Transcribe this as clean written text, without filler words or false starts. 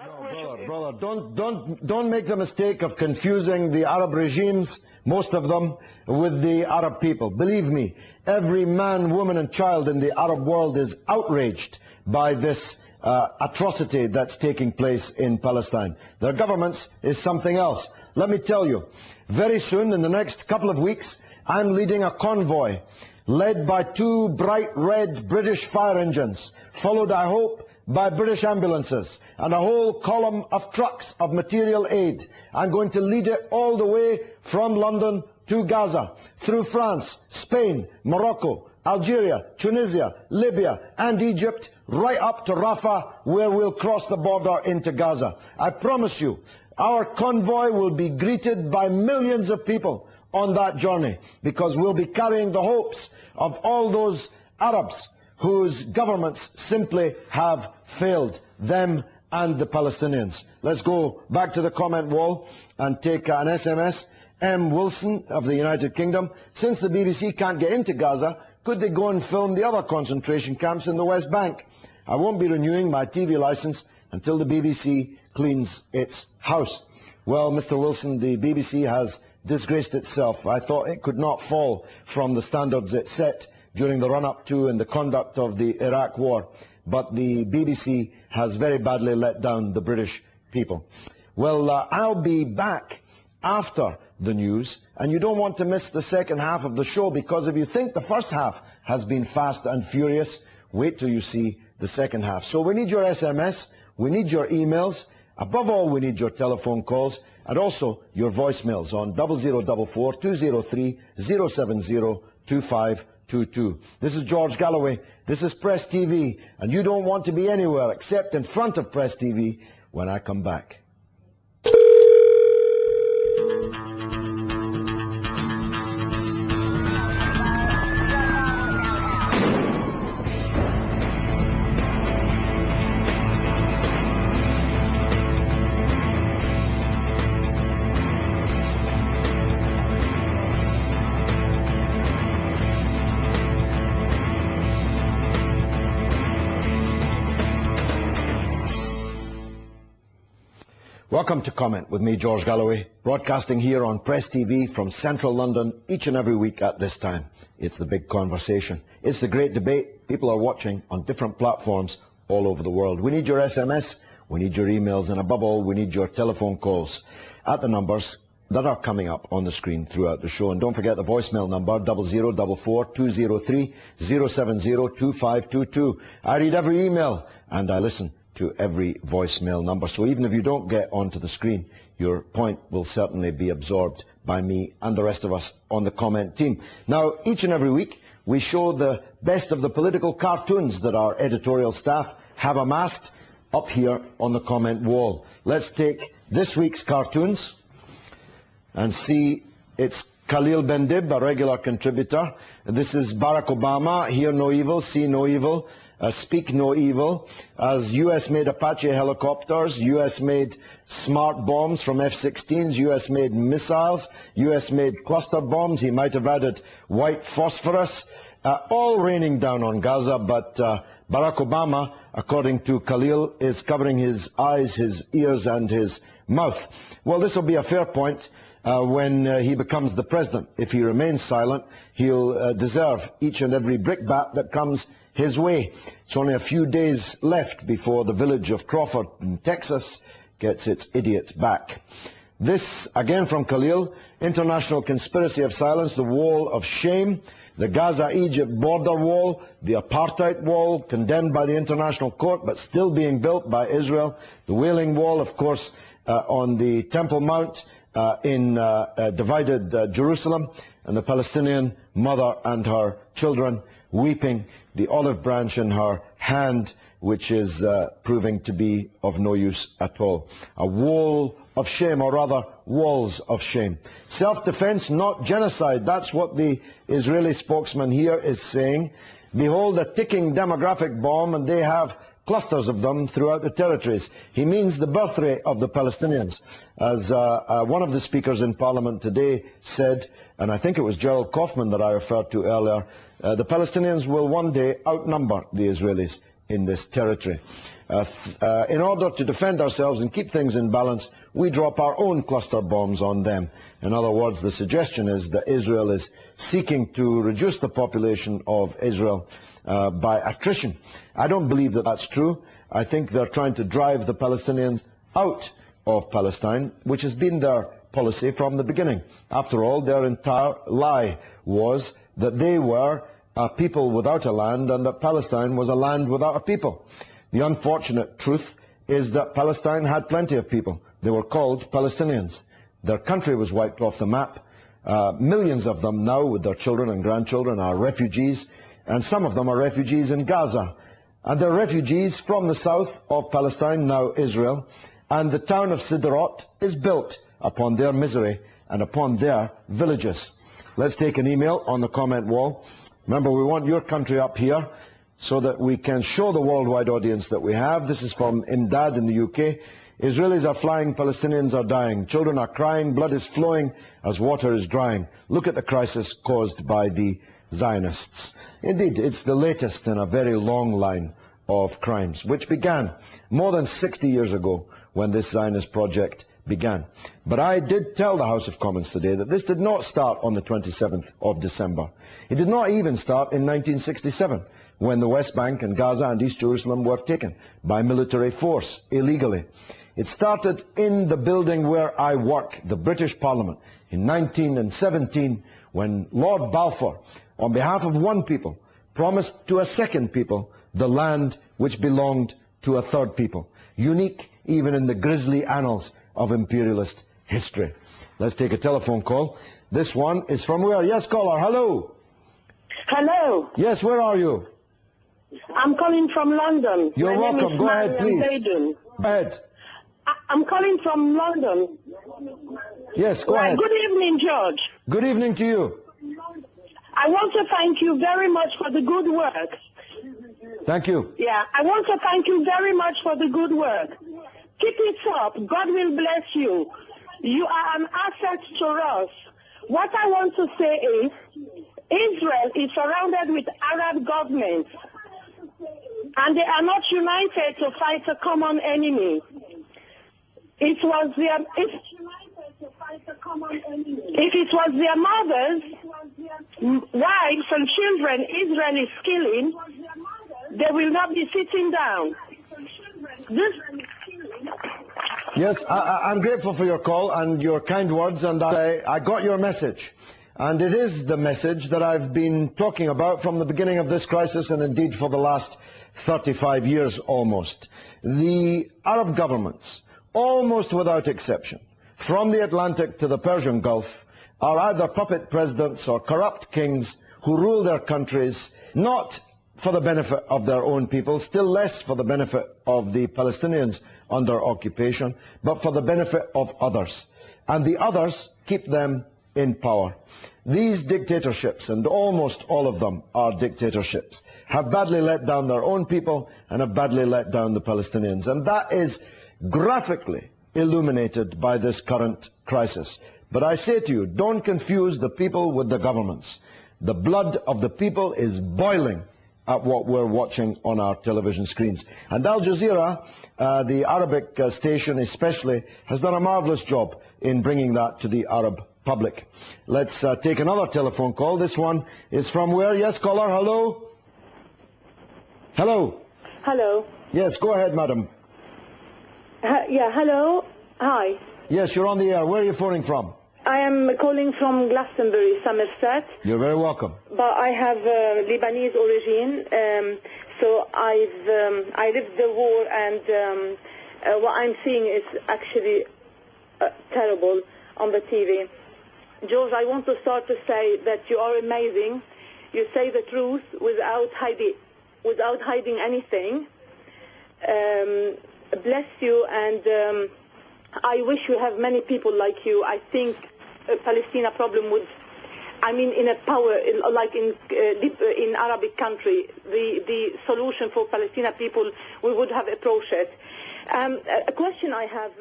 No, brother, don't make the mistake of confusing the Arab regimes, most of them, with the Arab people. Believe me, every man, woman and child in the Arab world is outraged by this atrocity that's taking place in Palestine. Their governments is something else. Let me tell you, very soon, in the next couple of weeks, I'm leading a convoy led by 2 bright red British fire engines, followed, I hope, by British ambulances and a whole column of trucks of material aid. I'm going to lead it all the way from London to Gaza, through France, Spain, Morocco, Algeria, Tunisia, Libya and Egypt, right up to Rafah, where we'll cross the border into Gaza. I promise you, our convoy will be greeted by millions of people on that journey, because we'll be carrying the hopes of all those Arabs whose governments simply have failed them and the Palestinians. Let's go back to the comment wall and take an SMS. M. Wilson of the United Kingdom: since the BBC can't get into Gaza, could they go and film the other concentration camps in the West Bank? I won't be renewing my TV license until the BBC cleans its house. Well, Mr. Wilson, the BBC has disgraced itself. I thought it could not fall from the standards it set during the run-up to and the conduct of the Iraq war. But the BBC has very badly let down the British people. Well, I'll be back after the news, and you don't want to miss the second half of the show, because if you think the first half has been fast and furious, wait till you see the second half. So we need your SMS, we need your emails, above all we need your telephone calls, and also your voicemails on 0044 203 070 2522. This is George Galloway, this is Press TV, and you don't want to be anywhere except in front of Press TV when I come back. Welcome to Comment with me, George Galloway, broadcasting here on Press TV from central London each and every week at this time. It's the big conversation. It's the great debate. People are watching on different platforms all over the world. We need your SMS, we need your emails, and above all, we need your telephone calls at the numbers that are coming up on the screen throughout the show. And don't forget the voicemail number, 0044 203 070 2522. I read every email and I listen to every voicemail number. So even if you don't get onto the screen, your point will certainly be absorbed by me and the rest of us on the comment team. Now, each and every week, we show the best of the political cartoons that our editorial staff have amassed up here on the comment wall. Let's take this week's cartoons and see. It's Khalil Bendib, a regular contributor. This is Barack Obama, hear no evil, see no evil. Speak no evil, as US-made Apache helicopters, US-made smart bombs from F-16s, US-made missiles, US-made cluster bombs, he might have added white phosphorus, all raining down on Gaza, but Barack Obama, according to Khalil, is covering his eyes, his ears and his mouth. Well, this will be a fair point when he becomes the president. If he remains silent, he'll deserve each and every brickbat that comes his way. It's only a few days left before the village of Crawford in Texas gets its idiot back. This, again from Khalil, international conspiracy of silence, the wall of shame, the Gaza-Egypt border wall, the apartheid wall, condemned by the International Court, but still being built by Israel, the Wailing Wall, of course, on the Temple Mount in divided Jerusalem, and the Palestinian mother and her children weeping, the olive branch in her hand, which is proving to be of no use at all. A wall of shame, or rather, walls of shame. Self-defense, not genocide. That's what the Israeli spokesman here is saying. Behold a ticking demographic bomb, and they have clusters of them throughout the territories. He means the birth rate of the Palestinians. As one of the speakers in Parliament today said, and I think it was Gerald Kaufman that I referred to earlier, the Palestinians will one day outnumber the Israelis in this territory. In order to defend ourselves and keep things in balance, we drop our own cluster bombs on them. In other words, the suggestion is that Israel is seeking to reduce the population of Israel by attrition. I don't believe that that's true. I think they're trying to drive the Palestinians out of Palestine, which has been their policy from the beginning. After all, their entire lie was that they were a people without a land and that Palestine was a land without a people. The unfortunate truth is that Palestine had plenty of people. They were called Palestinians. Their country was wiped off the map. Millions of them now, with their children and grandchildren, are refugees, and some of them are refugees in Gaza. And they're refugees from the south of Palestine, now Israel, and the town of Sderot is built upon their misery and upon their villages. Let's take an email on the comment wall. Remember, we want your country up here so that we can show the worldwide audience that we have. This is from Imdad in the UK. Israelis are flying, Palestinians are dying. Children are crying, blood is flowing as water is drying. Look at the crisis caused by the Zionists. Indeed, it's the latest in a very long line of crimes, which began more than 60 years ago when this Zionist project began. But I did tell the House of Commons today that this did not start on the 27th of December. It did not even start in 1967, when the West Bank and Gaza and East Jerusalem were taken by military force illegally. It started in the building where I work, the British Parliament, in 1917, when Lord Balfour, on behalf of one people, promised to a second people the land which belonged to a third people, unique even in the grisly annals of imperialist history. Let's take a telephone call. This one is from where? Yes, caller. Hello. Hello. Yes, where are you? I'm calling from London. You're welcome. Go ahead, please. Go ahead. I'm calling from London. Yes, go ahead. Good evening, George. Good evening to you. I want to thank you very much for the good work. Thank you. Yeah, I want to thank you very much for the good work. Keep it up. God will bless you. You are an asset to us. What I want to say is, Israel is surrounded with Arab governments, and they are not united to fight a common enemy. If it was their mothers, wives and children Israel is killing, they will not be sitting down. Yes, I'm grateful for your call and your kind words, and I got your message. And it is the message that I've been talking about from the beginning of this crisis, and indeed for the last 35 years almost. The Arab governments, almost without exception, from the Atlantic to the Persian Gulf, are either puppet presidents or corrupt kings who rule their countries not for the benefit of their own people, still less for the benefit of the Palestinians under occupation, but for the benefit of others. And the others keep them in power. These dictatorships, and almost all of them are dictatorships, have badly let down their own people and have badly let down the Palestinians. And that is graphically illuminated by this current crisis. But I say to you, don't confuse the people with the governments. The blood of the people is boiling at what we're watching on our television screens. And Al Jazeera, the Arabic station especially, has done a marvelous job in bringing that to the Arab public. Let's take another telephone call. This one is from where? Yes, caller. Hello? Hello? Hello. Yes, go ahead, madam. Yeah, hello. Hi. Yes, you're on the air. Where are you phoning from? I am calling from Glastonbury, Somerset. You're very welcome. But I have Lebanese origin, so I lived the war, and what I'm seeing is actually terrible on the TV. George, I want to start to say that you are amazing. You say the truth without hiding anything. Bless you, and I wish you have many people like you. I think a Palestine problem would, in a power, like in Arabic country, the solution for Palestinian people, we would have approached it. A question I have.